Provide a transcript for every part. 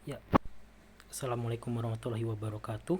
Ya, assalamualaikum warahmatullahi wabarakatuh.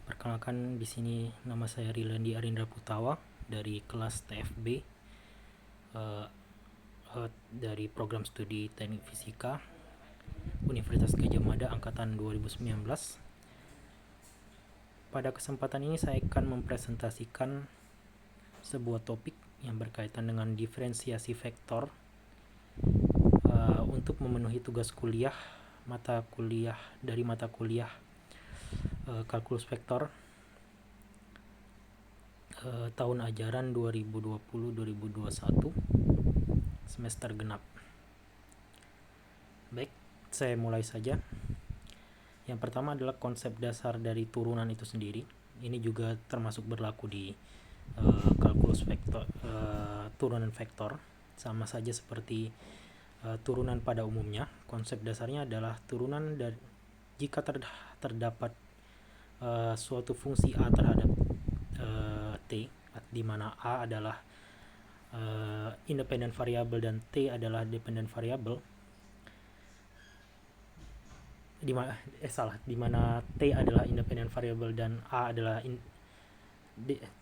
Perkenalkan, di sini nama saya Rilandi Arindra Putawa dari kelas TFB, dari program studi Teknik Fisika Universitas Gadjah Mada angkatan 2019. Pada kesempatan ini saya akan mempresentasikan sebuah topik yang berkaitan dengan diferensiasi vektor untuk memenuhi tugas kuliah mata kuliah kalkulus vektor tahun ajaran 2020-2021 semester genap. Baik, saya mulai saja. Yang pertama adalah konsep dasar dari turunan itu sendiri. Ini juga termasuk berlaku di kalkulus vektor, turunan vektor, sama saja seperti turunan pada umumnya. Konsep dasarnya adalah turunan dari jika terdapat suatu fungsi A terhadap T, di mana A adalah independent variable dan T adalah dependent variable, di mana T adalah independent variable dan A adalah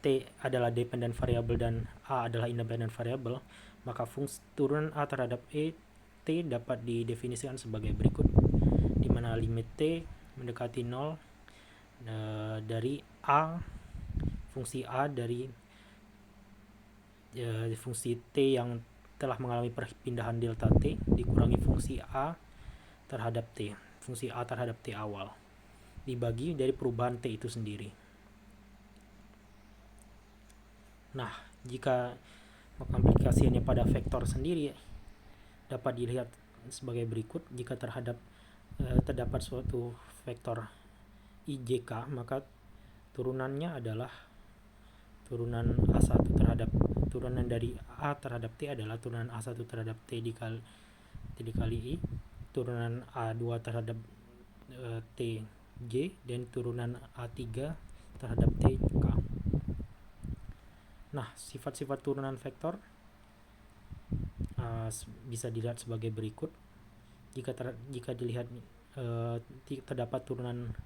T adalah dependent variable dan A adalah independent variable, maka fungsi turunan A terhadap T dapat didefinisikan sebagai berikut, di mana limit T mendekati 0 dari A, fungsi A dari fungsi T yang telah mengalami perpindahan delta T dikurangi fungsi A terhadap T, fungsi A terhadap T awal, dibagi dari perubahan T itu sendiri. Nah, jika aplikasinya pada vektor sendiri dapat dilihat sebagai berikut. Jika terdapat suatu vektor IJK, maka turunannya adalah turunan A1 terhadap turunan dari A terhadap T adalah turunan A1 terhadap T dikali I, turunan A2 terhadap TJ, dan turunan A3 terhadap TK. Nah, sifat-sifat turunan vektor bisa dilihat sebagai berikut. Jika dilihat terdapat turunan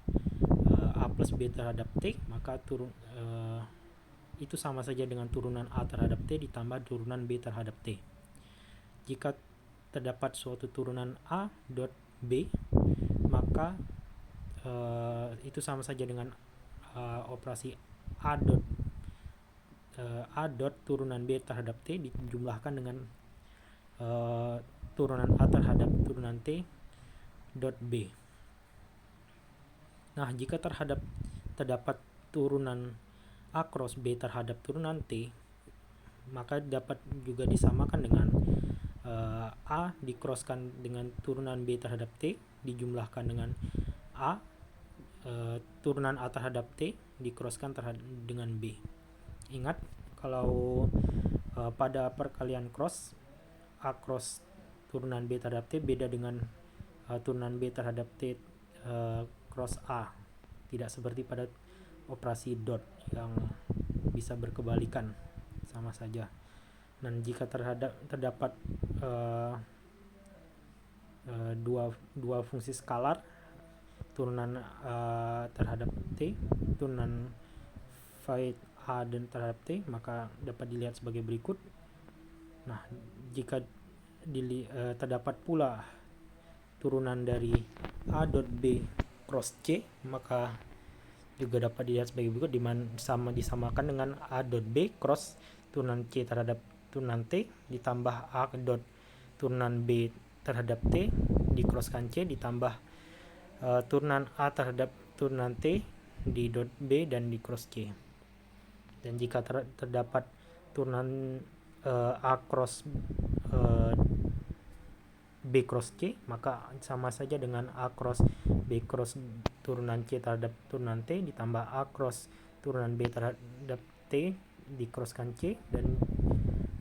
A plus B terhadap T, maka itu sama saja dengan turunan A terhadap T ditambah turunan B terhadap T. Jika terdapat suatu turunan A dot B, maka itu sama saja dengan operasi A dot turunan B terhadap T dijumlahkan dengan turunan A terhadap turunan T dot B. Nah, jika terdapat turunan A cross B terhadap turunan T, maka dapat juga disamakan dengan A dicrosskan dengan turunan B terhadap T dijumlahkan dengan A turunan A terhadap T dicrosskan dengan B. Ingat, kalau pada perkalian cross, A cross turunan B terhadap T beda dengan turunan B terhadap T cross A. Tidak seperti pada operasi dot yang bisa berkebalikan, sama saja. Dan jika terdapat dua fungsi skalar, turunan terhadap T, turunan phi A dan terhadap T, maka dapat dilihat sebagai berikut. Nah, jika terdapat pula turunan dari A dot B cross C, maka juga dapat dilihat sebagai berikut, disamakan dengan A dot B cross turunan C terhadap turunan T ditambah A dot turunan B terhadap T dicrosskan C ditambah turunan A terhadap turunan T di dot B dan di cross C. Dan jika terdapat turunan A cross B cross C, maka sama saja dengan A cross B cross turunan C terhadap turunan T ditambah A cross turunan B terhadap T dicrosskan C dan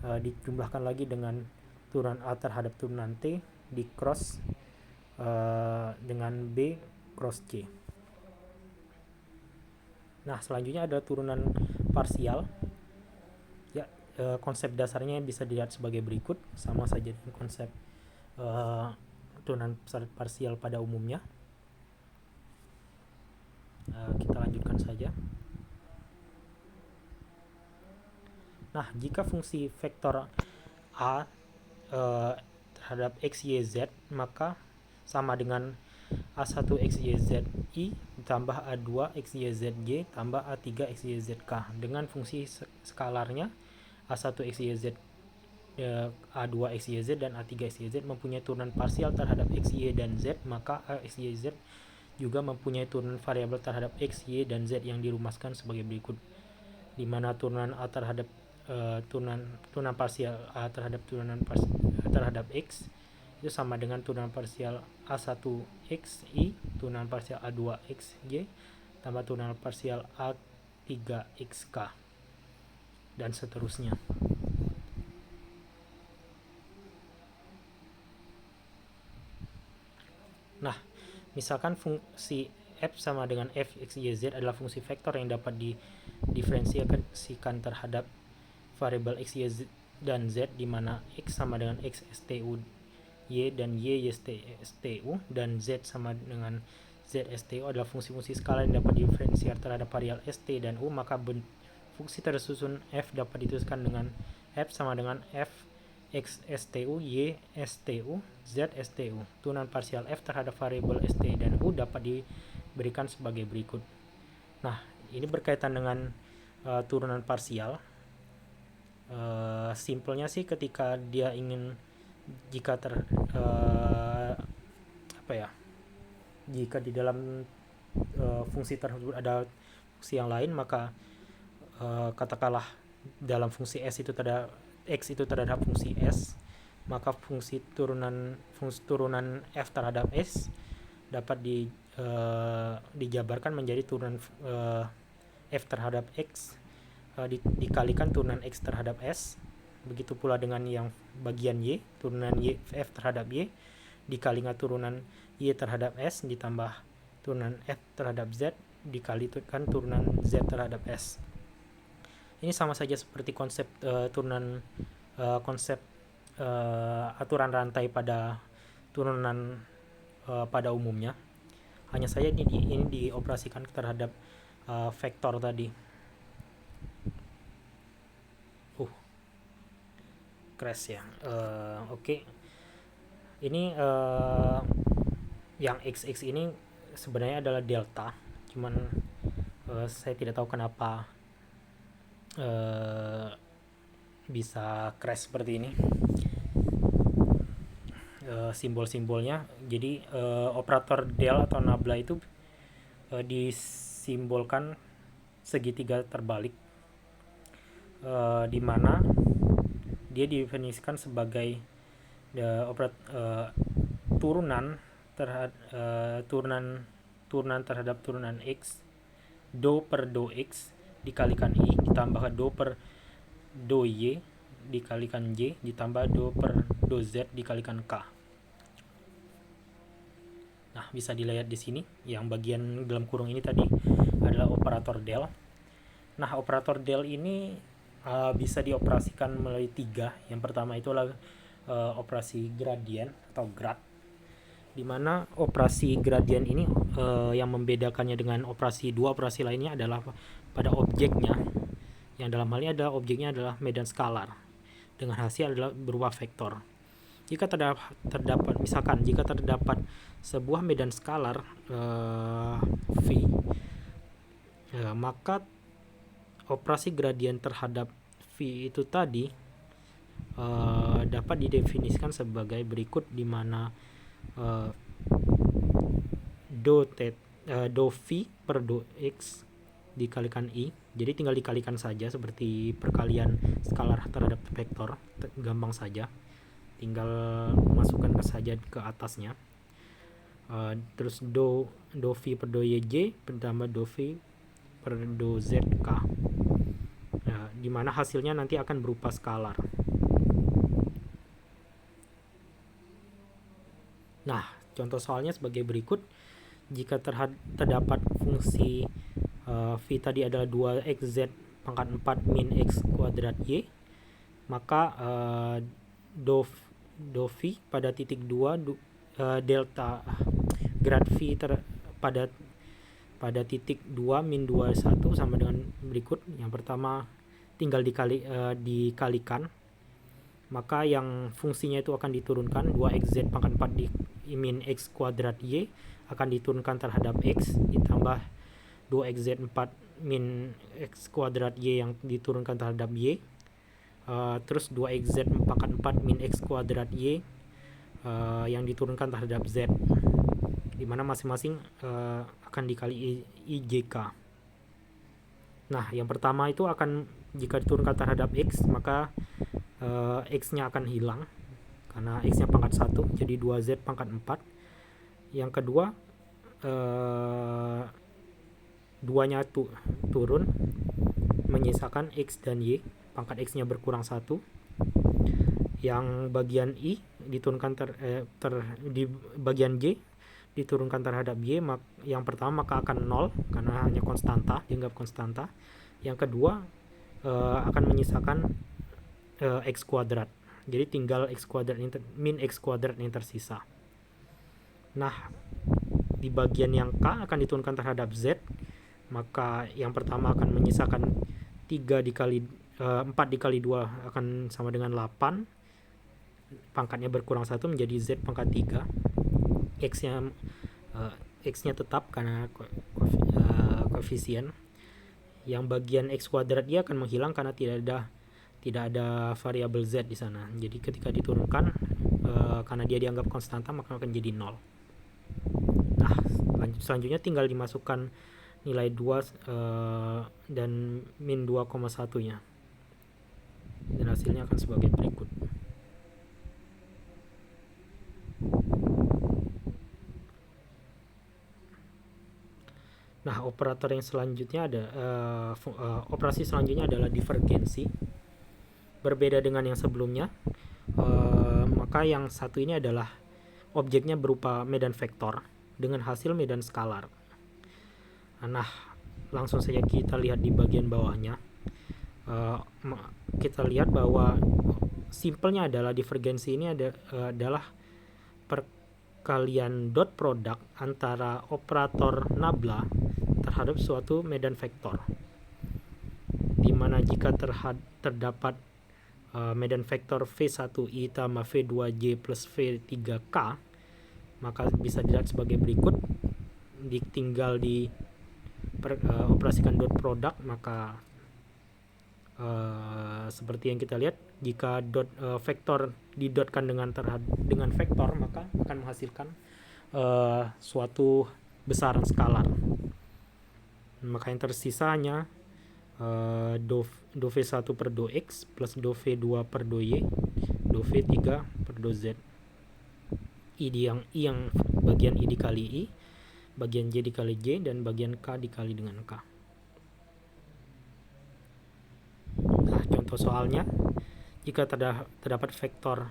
dijumlahkan lagi dengan turunan A terhadap turunan T dicross dengan B cross C. Nah, selanjutnya ada turunan parsial. Ya, konsep dasarnya bisa dilihat sebagai berikut, sama saja dengan konsep turunan parsial pada umumnya. Kita lanjutkan saja. Nah, jika fungsi vektor A terhadap x, y, z, maka sama dengan A1 x, y, z, i tambah A2 x, y, z, y tambah A3 x, y, z, k. Dengan fungsi skalarnya A1 x, y, z, A2 x, y, z, dan A3 x, y, z mempunyai turunan parsial terhadap x, y, dan z, maka A, x, y, z juga mempunyai turunan variabel terhadap x, y, dan z yang dirumuskan sebagai berikut, di mana turunan A terhadap turunan parsial A terhadap terhadap x itu sama dengan turunan parsial A1 x, i turunan parsial A2 x, y tambah turunan parsial A3 x, k, dan seterusnya. Nah, misalkan fungsi f sama dengan f x, y, z adalah fungsi vektor yang dapat diferensiasikan terhadap variabel x, y, dan z, di mana x sama dengan x STU y dan y STU, dan z sama dengan z STU adalah fungsi-fungsi skalar yang dapat diferensiasikan terhadap variabel st dan u, maka fungsi tersusun f dapat dituliskan dengan f sama dengan f x STU, y STU, z STU. Turunan parsial f terhadap variabel st dan u dapat diberikan sebagai berikut. Nah, ini berkaitan dengan turunan parsial. Simpelnya sih ketika dia ingin jika jika di dalam fungsi tersebut ada fungsi yang lain, maka katakanlah dalam fungsi s itu terhadap x itu terhadap fungsi s, maka fungsi turunan f terhadap s dapat dijabarkan menjadi turunan f terhadap x dikalikan turunan x terhadap s. Begitu pula dengan yang bagian y, turunan y f terhadap y dikalikan turunan y terhadap s ditambah turunan f terhadap z dikalikan turunan z terhadap s. Ini sama saja seperti konsep aturan rantai pada turunan pada umumnya. Hanya saja ini dioperasikan terhadap vektor tadi. Crash ya. Oke. Ini yang x ini sebenarnya adalah delta, cuman saya tidak tahu kenapa bisa crash seperti ini simbol-simbolnya. Jadi operator del atau nabla itu disimbolkan segitiga terbalik, di mana dia didefinisikan sebagai turunan terhadap turunan x, do per do x dikalikan i ditambah do per do y dikalikan y ditambah do per do z dikalikan k. Nah, bisa dilihat di sini yang bagian dalam kurung ini tadi adalah operator del. Nah, operator del ini bisa dioperasikan melalui 3. Yang pertama itu adalah operasi gradien atau grad, di mana operasi gradien ini yang membedakannya dengan dua operasi lainnya adalah pada objeknya, yang dalam hal ini adalah objeknya adalah medan skalar dengan hasil adalah berupa vektor. Jika terdapat sebuah medan skalar v, maka operasi gradien terhadap v itu tadi dapat didefinisikan sebagai berikut, di mana do v per do x dikalikan i, jadi tinggal dikalikan saja seperti perkalian skalar terhadap vektor, gampang saja, tinggal masukkan saja ke atasnya. Terus do v per do yj ditambah do v per do zk, di mana hasilnya nanti akan berupa skalar. Nah, contoh soalnya sebagai berikut. Jika terdapat fungsi v tadi adalah 2xz pangkat 4 min x kuadrat y, maka do v pada titik 2 delta grad V pada titik 2 min 21 sama dengan berikut. Yang pertama tinggal dikalikan, maka yang fungsinya itu akan diturunkan 2xz pangkat 4 di min x kuadrat y akan diturunkan terhadap x, ditambah 2xz 4 min x kuadrat y yang diturunkan terhadap y, terus 2xz pangkat 4 min x kuadrat y yang diturunkan terhadap z, dimana masing-masing akan dikali IJK. Nah, yang pertama itu akan, jika diturunkan terhadap x, maka x-nya akan hilang karena x-nya pangkat 1, jadi 2z pangkat 4. Yang kedua, 2-nya turun, menyisakan x dan y, pangkat x-nya berkurang 1. Yang bagian i diturunkan di bagian y diturunkan terhadap y, yang pertama maka akan 0 karena hanya konstanta, dianggap konstanta. Yang kedua akan menyisakan x kuadrat, jadi tinggal x kuadrat min x kuadrat yang tersisa. Nah, di bagian yang k akan diturunkan terhadap z, maka yang pertama akan menyisakan 4 dikali 2 akan sama dengan 8, pangkatnya berkurang 1 menjadi z pangkat 3. X-nya tetap karena koefisien. Yang bagian x kuadrat dia akan menghilang karena tidak ada variabel z di sana. Jadi ketika diturunkan, karena dia dianggap konstanta, maka akan jadi 0. Nah, selanjutnya tinggal dimasukkan nilai 2 dan min 2,1 nya, dan hasilnya akan sebagai berikut. Nah, operator yang selanjutnya operasi selanjutnya adalah divergensi. Berbeda dengan yang sebelumnya, maka yang satu ini adalah objeknya berupa medan vektor dengan hasil medan skalar. Nah, langsung saja kita lihat di bagian bawahnya. Kita lihat bahwa simpelnya adalah divergensi ini adalah perkalian dot product antara operator nabla terhadap suatu medan vektor, dimana jika terdapat medan vektor V1i tambah V2j plus V3k, maka bisa dilihat sebagai berikut. Tinggal operasikan dot product, maka seperti yang kita lihat, jika vektor didotkan dengan vektor, maka akan menghasilkan suatu besaran skalar. Maka yang tersisa hanya do V1 per do X plus do V2 per do Y, do V3 per do Z. I yang bagian I dikali I, bagian J dikali J, dan bagian K dikali dengan K. Nah, contoh soalnya, jika terdapat vektor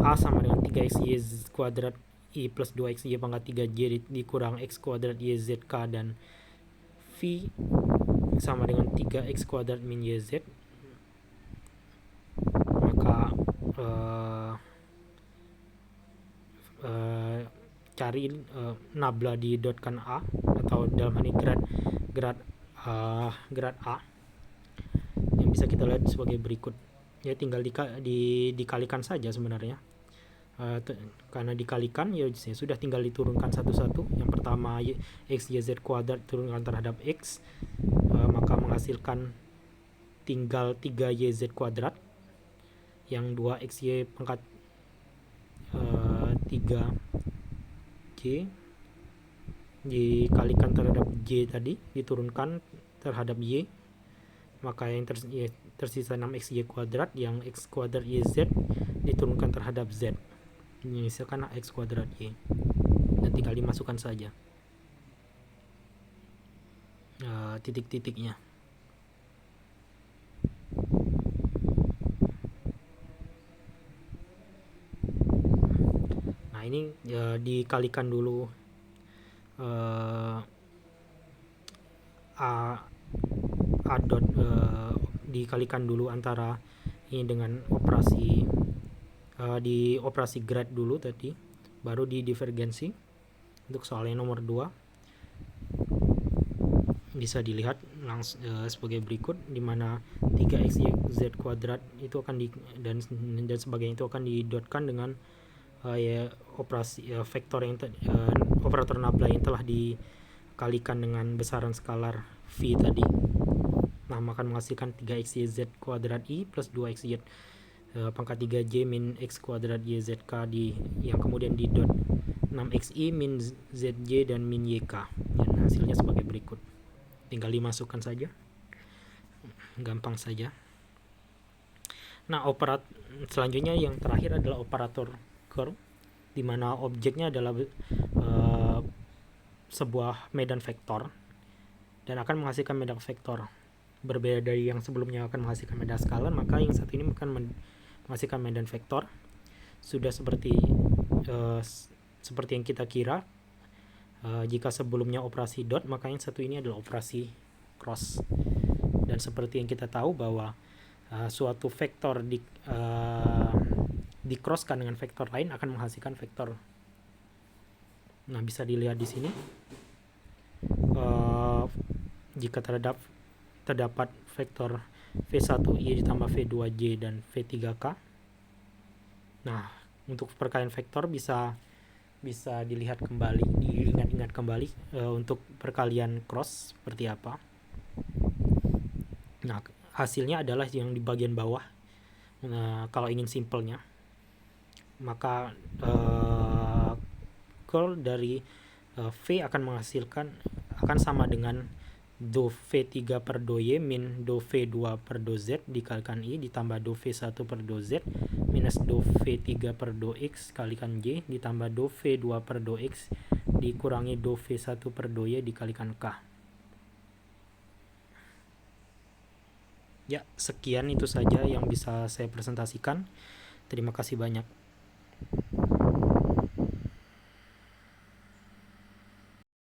A sama dengan 3xy kuadrat I plus 2xy pangkat 3j dikurang x kuadrat yzk, dan V sama dengan 3x kuadrat min yz, maka cari nabla didotkan A, atau dalam hal ini grad A, yang bisa kita lihat sebagai berikut. Ya, tinggal dikalikan saja sebenarnya. Karena dikalikan, ya sudah tinggal diturunkan satu-satu. Yang pertama x yz kuadrat turunkan terhadap x, maka menghasilkan tinggal 3yz kuadrat. Yang 2xy pangkat 3j dikalikan terhadap j tadi, diturunkan terhadap y, maka yang tersisa 6xy kuadrat, yang x kuadrat yz diturunkan terhadap z, misalkan x kuadrat y, dan tinggal dimasukkan saja titik-titiknya. Nah, ini dikalikan dulu A dot dikalikan dulu antara ini dengan operasi di operasi grad dulu tadi, baru di divergensi. Untuk soal yang nomor 2 bisa dilihat langsung sebagai berikut, di mana 3x z kuadrat itu akan dan sebagainya itu akan didotkan dengan operasi vektor yang operator nabla yang telah dikalikan dengan besaran skalar v tadi. Nah, akan menghasilkan 3x z kuadrat i plus 2x pangkat 3j min x kuadrat yzk yang kemudian didot 6xi min zj dan min yk, dan hasilnya sebagai berikut. Tinggal dimasukkan saja, gampang saja. Nah, selanjutnya yang terakhir adalah operator curve, di mana objeknya adalah sebuah medan vektor dan akan menghasilkan medan vektor. Berbeda dari yang sebelumnya akan menghasilkan medan skalar, maka yang satu ini akan menghasilkan medan vektor. Sudah seperti yang kita kira, jika sebelumnya operasi dot, maka yang satu ini adalah operasi cross. Dan seperti yang kita tahu bahwa suatu vektor dicrosskan dengan vektor lain akan menghasilkan vektor. Nah, bisa dilihat di sini, jika terdapat vektor V1i ditambah V2j dan V3k. Nah, untuk perkalian vektor bisa dilihat kembali, diingat-ingat kembali untuk perkalian cross seperti apa. Nah, hasilnya adalah yang di bagian bawah. Nah, kalau ingin simpelnya, maka curl dari V akan sama dengan do V3 per do Y min do V2 per do Z dikalikan I ditambah do V1 per do Z minus do V3 per do X kalikan Y ditambah do V2 per do X dikurangi do V1 per do Y dikalikan K. Ya, sekian itu saja yang bisa saya presentasikan. Terima kasih banyak.